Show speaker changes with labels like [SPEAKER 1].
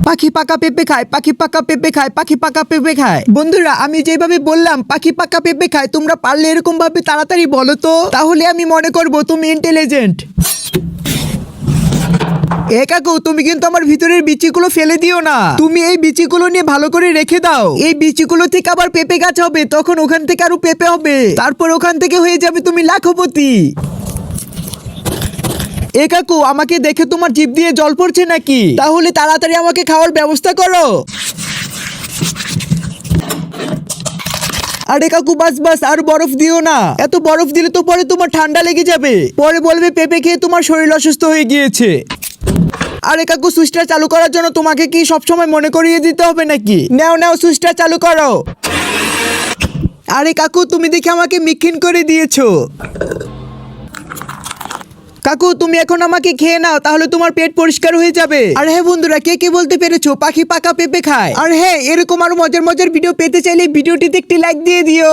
[SPEAKER 1] পাখি পাকা পেঁপে খায়, পাখি পাকা পেঁপে খায়, পাখি পাকা পেঁপে খায়। বন্ধুরা আমি যেভাবে বললাম পাখি পাকা পেঁপে খায়, তোমরা পারলে এরকম ভাবে তাড়াতাড়ি বলো তো, তাহলে আমি মনে করব তুমি ইন্টেলিজেন্ট। এ কাকু তুমি কিন্তু আমার ভিতরের বিচিগুলো ফেলে দিও না, তুমি এই বিচিগুলো নিয়ে ভালো করে রেখে দাও। এই বিচিগুলো থেকে আবার পেঁপে গাছ হবে, তখন ওখান থেকে আরো পেঁপে হবে, তারপর ওখান থেকে হয়ে যাবে তুমি লাখপতি। এ কাকু আমাকে দেখে তোমার জিভ দিয়ে জল পড়ছে নাকি? তাহলে তাড়াতাড়ি আমাকে খাওয়ার ব্যবস্থা করো। আরে কাকু বাস বাস, আর বরফ দিও না, এত বরফ দিলে তো পরে তোমার ঠান্ডা লেগে যাবে, পরে বলবে পেঁপে খেয়ে তোমার শরীর অসুস্থ হয়ে গিয়েছে। আরে কাকু সুইচটা চালু করার জন্য তোমাকে কি সবসময় মনে করিয়ে দিতে হবে নাকি? নাও নাও সুইচটা চালু করো। আরে কাকু তুমি দেখে আমাকে মিক্ষিন করে দিয়েছো। কাকু তুমি এখন আমাকে খেয়ে নাও, তাহলে তোমার পেট পরিষ্কার হয়ে যাবে। আর হ্যাঁ বন্ধুরা, কে কে বলতে পেরেছো পাখি পাকা পেঁপে খায়? আর হ্যাঁ, এরকম আরো মজার মজার ভিডিও পেতে চাইলে ভিডিওটিতে একটি লাইক দিয়ে দিও।